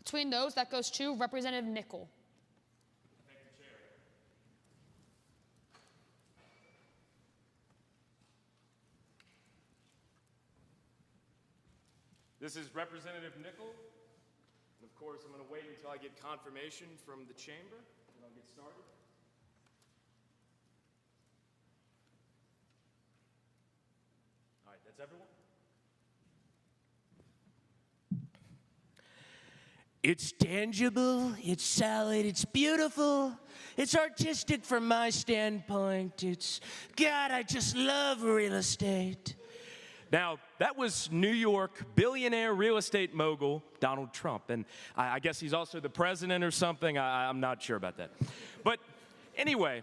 Between those, that goes to Representative Nichol. Thank you, Chair. This is Representative Nichol. And of course, I'm going to wait until I get confirmation from the chamber, and I'll get started. All right, that's everyone. It's tangible, it's solid, it's beautiful, it's artistic from my standpoint. God, I just love real estate. Now, that was New York billionaire real estate mogul Donald Trump, and I guess he's also the president or something. I'm not sure about that. But anyway,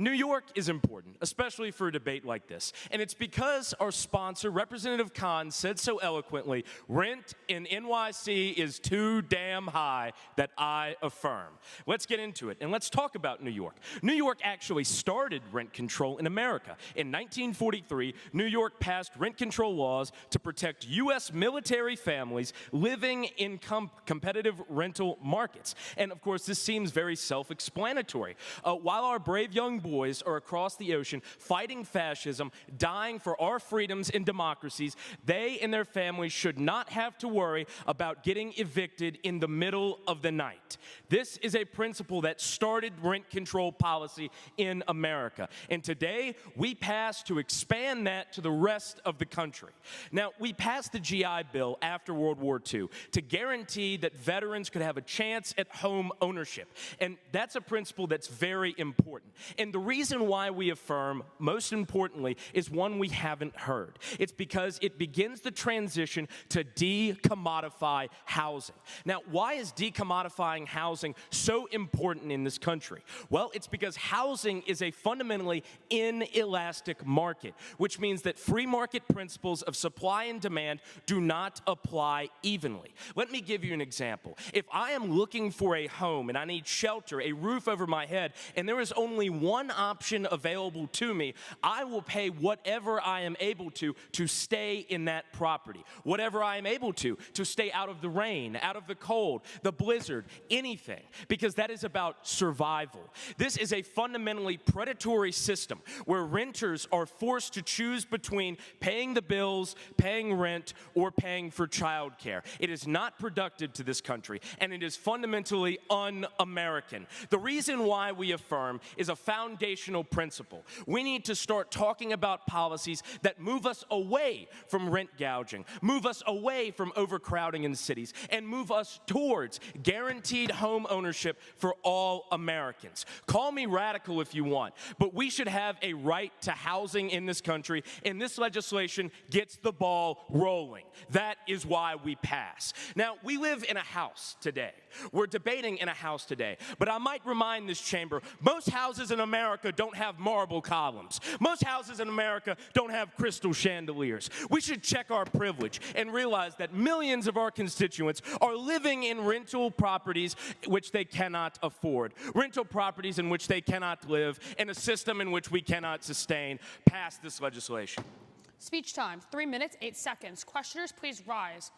New York is important, especially for a debate like this. And it's because our sponsor, Representative Khan, said so eloquently, rent in NYC is too damn high, that I affirm. Let's get into it, and let's talk about New York. New York actually started rent control in America. In 1943, New York passed rent control laws to protect U.S. military families living in competitive rental markets. And of course, this seems very self-explanatory. While our brave young boys are across the ocean fighting fascism, dying for our freedoms and democracies, they and their families should not have to worry about getting evicted in the middle of the night. This is a principle that started rent control policy in America. And today, we pass to expand that to the rest of the country. Now, we passed the GI Bill after World War II to guarantee that veterans could have a chance at home ownership. And that's a principle that's very important. And the reason why we affirm, most importantly, is one we haven't heard. It's because it begins the transition to decommodify housing. Now, why is decommodifying housing so important in this country? Well, it's because housing is a fundamentally inelastic market, which means that free market principles of supply and demand do not apply evenly. Let me give you an example. If I am looking for a home and I need shelter, a roof over my head, and there is only one option available to me, I will pay whatever I am able to stay in that property. Whatever I am able to stay out of the rain, out of the cold, the blizzard, anything, because that is about survival. This is a fundamentally predatory system where renters are forced to choose between paying the bills, paying rent, or paying for childcare. It is not productive to this country, and it is fundamentally un-American. The reason why we affirm is a foundational principle. We need to start talking about policies that move us away from rent gouging, move us away from overcrowding in cities, and move us towards guaranteed home ownership for all Americans. Call me radical if you want, but we should have a right to housing in this country, and this legislation gets the ball rolling. That is why we pass. Now, we live in a house today. We're debating in a house today, but I might remind this chamber, most houses in America don't have marble columns. Most houses in America don't have crystal chandeliers. We should check our privilege and realize that millions of our constituents are living in rental properties which they cannot afford, rental properties in which they cannot live, in a system in which we cannot sustain. Pass this legislation. Speech time, 3 minutes, 8 seconds. Questioners, please rise.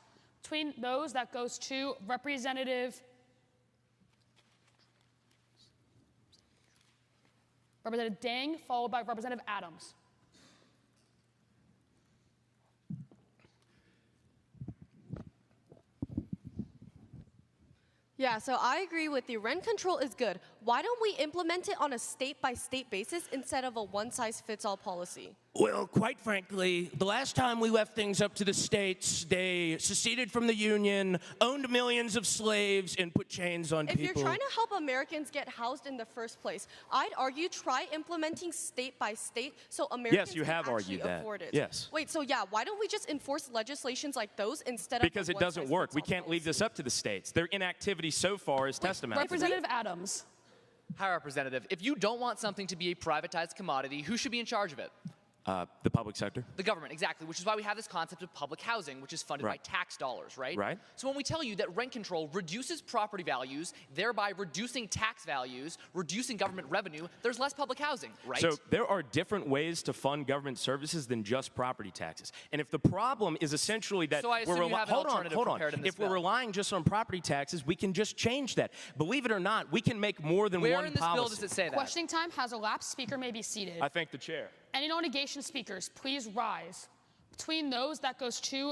Between those, that goes to Representative Dang, followed by Representative Adams. Yeah, so I agree with you. Rent control is good. Why don't we implement it on a state-by-state basis instead of a one-size-fits-all policy? Well, quite frankly, the last time we left things up to the states, they seceded from the Union, owned millions of slaves, and put chains on people. If you're trying to help Americans get housed in the first place, I'd argue try implementing state by state so Americans can actually afford it. Yes. Wait, so yeah, why don't we just enforce legislations like those instead Because of it doesn't work. We can't leave this up to the states. Their inactivity so far is testament. Representative Adams. Hi, Representative. If you don't want something to be a privatized commodity, who should be in charge of it? The public sector? The government, exactly, which is why we have this concept of public housing, which is funded by tax dollars, right? Right. So when we tell you that rent control reduces property values, thereby reducing tax values, reducing government revenue, there's less public housing, right? So there are different ways to fund government services than just property taxes. And if the problem is essentially that So I assume you have an alternative prepared in this If we're bill. relying just on property taxes, we can just change that. Believe it or not, we can make more than Where one in this policy. bill does it say that? Questioning time has elapsed. Speaker may be seated. I thank the chair. Any no negation speakers, please rise. Between those that goes to